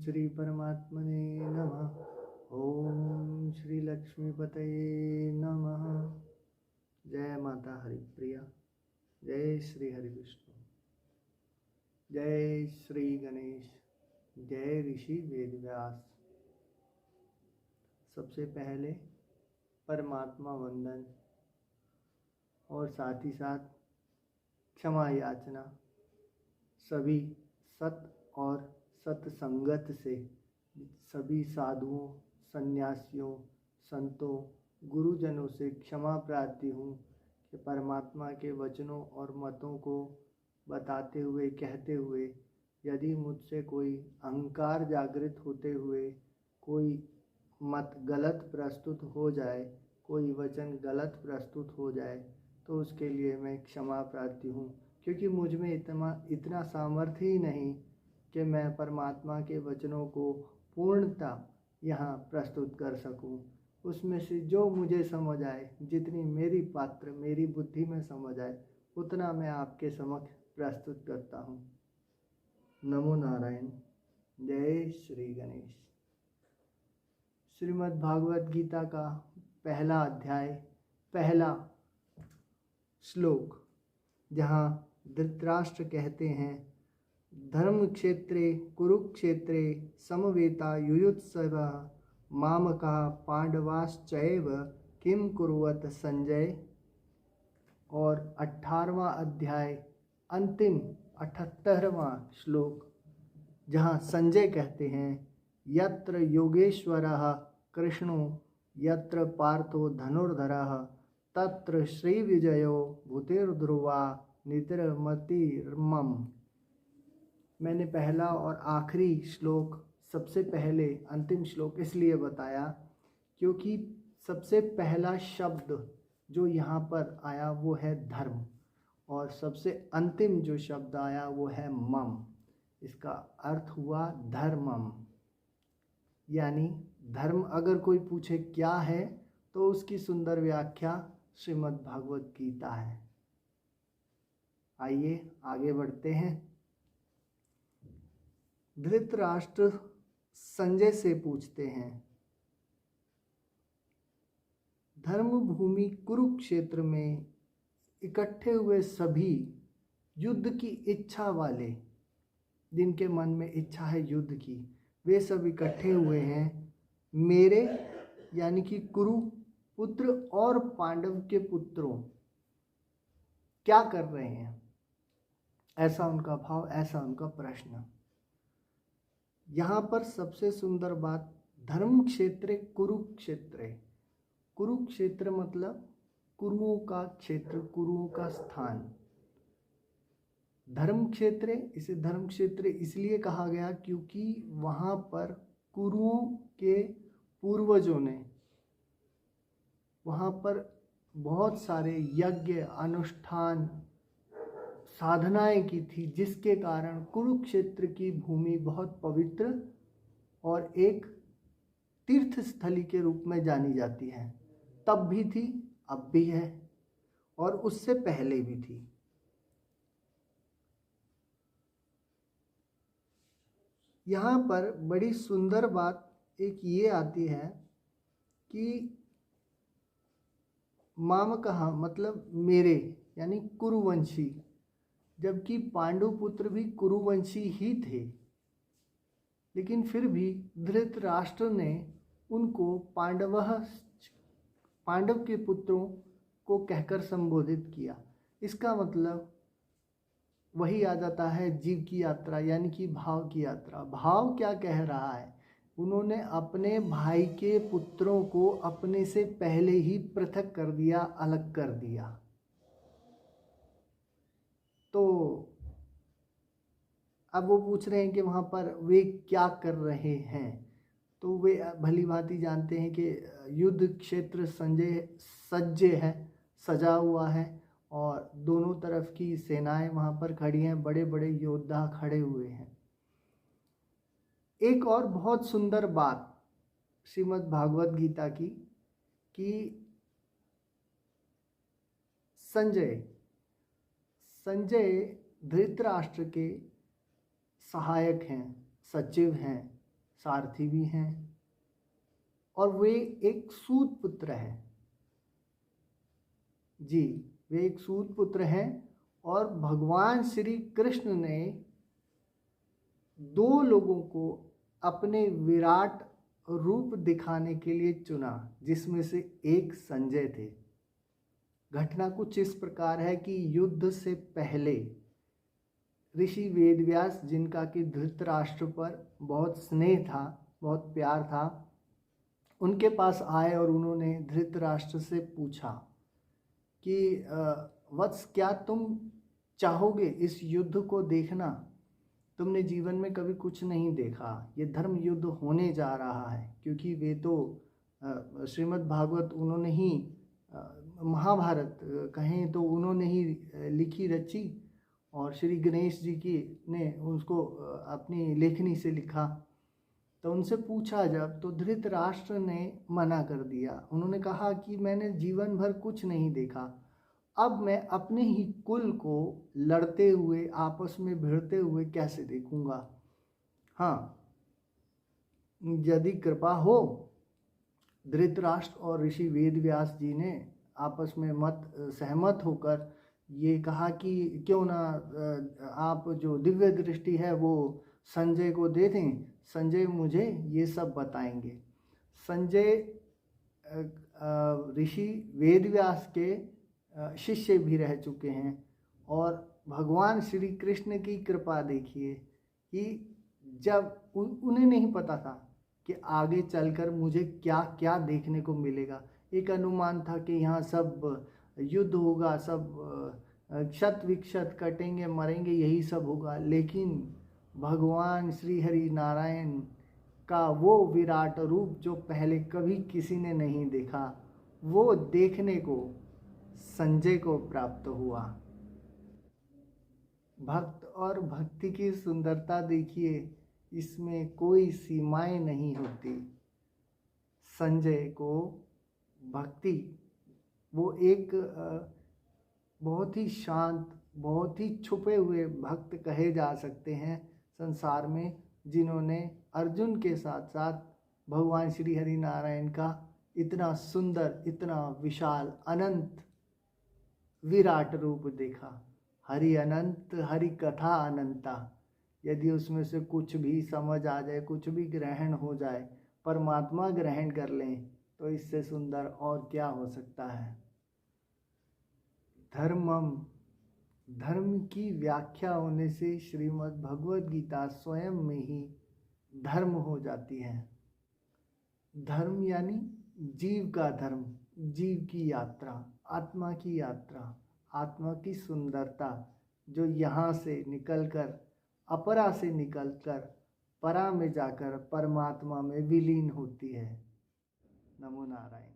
श्री परमात्मने नमः। ओम श्री लक्ष्मीपतये नमः। जय माता हरिप्रिया, जय श्री हरि विष्णु, जय श्री गणेश, जय ऋषि वेदव्यास। सबसे पहले परमात्मा वंदन और साथ ही साथ क्षमा याचना सभी सत और सत्संगत से, सभी साधुओं, सन्यासियों, संतों, गुरुजनों से क्षमा प्रार्थी हूँ कि परमात्मा के वचनों और मतों को बताते हुए, कहते हुए यदि मुझसे कोई अहंकार जागृत होते हुए कोई मत गलत प्रस्तुत हो जाए, कोई वचन गलत प्रस्तुत हो जाए, तो उसके लिए मैं क्षमा प्रार्थी हूँ, क्योंकि मुझ में इतना सामर्थ्य ही नहीं कि मैं परमात्मा के वचनों को पूर्णतः यहाँ प्रस्तुत कर सकूँ। उसमें से जो मुझे समझ आए, जितनी मेरी पात्र मेरी बुद्धि में समझ आए, उतना मैं आपके समक्ष प्रस्तुत करता हूँ। नमो नारायण। जय श्री गणेश। श्रीमद् भागवत गीता का पहला अध्याय, पहला श्लोक, जहाँ धृतराष्ट्र कहते हैं, धर्म क्षेत्रे कुरुक्षेत्रे समवेता युयुत्सवः मामकः पांडवाश्चैव किम कुर्वत संजय। और 18वां अध्याय अंतिम 78वां श्लोक, जहाँ संजय कहते हैं, यत्र योगेश्वरः कृष्णो यत्र पार्थो धनुर्धरः तत्र श्रीविजयो भूतिर्ध्रुवा नीतिर्मतिर्मम। मैंने पहला और आखिरी श्लोक, सबसे पहले अंतिम श्लोक इसलिए बताया क्योंकि सबसे पहला शब्द जो यहाँ पर आया वो है धर्म, और सबसे अंतिम जो शब्द आया वो है मम। इसका अर्थ हुआ धर्मम, यानी धर्म। अगर कोई पूछे क्या है, तो उसकी सुंदर व्याख्या श्रीमद् भागवत गीता है। आइए आगे बढ़ते हैं। धृतराष्ट्र संजय से पूछते हैं, धर्म भूमि कुरुक्षेत्र में इकट्ठे हुए सभी युद्ध की इच्छा वाले, जिनके मन में इच्छा है युद्ध की, वे सब इकट्ठे हुए हैं। मेरे यानी कि कुरु पुत्र और पांडव के पुत्रों क्या कर रहे हैं, ऐसा उनका भाव, ऐसा उनका प्रश्न। यहाँ पर सबसे सुंदर बात, धर्म क्षेत्र कुरुक्षेत्र। कुरुक्षेत्र मतलब कुरुओं का क्षेत्र, कुरुओं का स्थान। धर्म क्षेत्र, इसे धर्म क्षेत्र इसलिए कहा गया क्योंकि वहाँ पर कुरुओं के पूर्वजों ने वहाँ पर बहुत सारे यज्ञ, अनुष्ठान, साधनाएं की थी, जिसके कारण कुरुक्षेत्र की भूमि बहुत पवित्र और एक तीर्थ स्थली के रूप में जानी जाती है। तब भी थी, अब भी है, और उससे पहले भी थी। यहाँ पर बड़ी सुंदर बात एक ये आती है कि मामकः मतलब मेरे, यानी कुरुवंशी, जबकि पांडुपुत्र भी कुरुवंशी ही थे, लेकिन फिर भी धृतराष्ट्र ने उनको पांडव के पुत्रों को कहकर संबोधित किया। इसका मतलब वही आ जाता है जीव की यात्रा, यानी कि भाव की यात्रा। भाव क्या कह रहा है, उन्होंने अपने भाई के पुत्रों को अपने से पहले ही पृथक कर दिया, अलग कर दिया। तो अब वो पूछ रहे हैं कि वहाँ पर वे क्या कर रहे हैं। तो वे भली भांति जानते हैं कि युद्ध क्षेत्र सज्ज है, सजा हुआ है, और दोनों तरफ की सेनाएं वहाँ पर खड़ी हैं, बड़े बड़े योद्धा खड़े हुए हैं। एक और बहुत सुंदर बात श्रीमद् भागवत गीता की, कि संजय धृतराष्ट्र के सहायक हैं, सचिव हैं, सारथी भी हैं और वे एक सूत पुत्र हैं। जी, वे एक सूत पुत्र हैं और भगवान श्री कृष्ण ने दो लोगों को अपने विराट रूप दिखाने के लिए चुना, जिसमें से एक संजय थे। घटना कुछ इस प्रकार है कि युद्ध से पहले ऋषि वेदव्यास, जिनका कि धृतराष्ट्र पर बहुत स्नेह था, बहुत प्यार था, उनके पास आए और उन्होंने धृतराष्ट्र से पूछा कि वत्स, क्या तुम चाहोगे इस युद्ध को देखना? तुमने जीवन में कभी कुछ नहीं देखा, ये धर्म युद्ध होने जा रहा है। क्योंकि वे तो श्रीमद् भागवत उन्होंने ही, महाभारत कहें तो उन्होंने ही लिखी रची और श्री गणेश जी की ने उसको अपनी लेखनी से लिखा। तो उनसे पूछा जब, तो धृतराष्ट्र ने मना कर दिया। उन्होंने कहा कि मैंने जीवन भर कुछ नहीं देखा, अब मैं अपने ही कुल को लड़ते हुए, आपस में भिड़ते हुए कैसे देखूंगा। हाँ, यदि कृपा हो, धृतराष्ट्र और ऋषि वेदव्यास जी ने आपस में सहमत होकर ये कहा कि क्यों ना आप जो दिव्य दृष्टि है वो संजय को दे दें, संजय मुझे ये सब बताएंगे। संजय ऋषि वेदव्यास के शिष्य भी रह चुके हैं और भगवान श्री कृष्ण की कृपा देखिए कि जब उन्हें नहीं पता था कि आगे चलकर मुझे क्या क्या देखने को मिलेगा। एक अनुमान था कि यहाँ सब युद्ध होगा, सब क्षत विक्षत कटेंगे, मरेंगे, यही सब होगा। लेकिन भगवान श्री हरि नारायण का वो विराट रूप जो पहले कभी किसी ने नहीं देखा, वो देखने को संजय को प्राप्त हुआ। भक्त और भक्ति की सुंदरता देखिए, इसमें कोई सीमाएं नहीं होती। संजय को भक्ति, वो एक बहुत ही शांत, बहुत ही छुपे हुए भक्त कहे जा सकते हैं संसार में, जिन्होंने अर्जुन के साथ साथ भगवान श्री हरि नारायण का इतना सुंदर, इतना विशाल, अनंत विराट रूप देखा। हरि अनंत, हरि कथा अनंता। यदि उसमें से कुछ भी समझ आ जाए, कुछ भी ग्रहण हो जाए, परमात्मा ग्रहण कर लें, तो इससे सुंदर और क्या हो सकता है। धर्मम, धर्म की व्याख्या होने से श्रीमद् भगवद गीता स्वयं में ही धर्म हो जाती है। धर्म यानी जीव का धर्म, जीव की यात्रा, आत्मा की यात्रा, आत्मा की सुंदरता, जो यहाँ से निकलकर, अपरा से निकलकर परा में जाकर परमात्मा में विलीन होती है। नमो नारायण।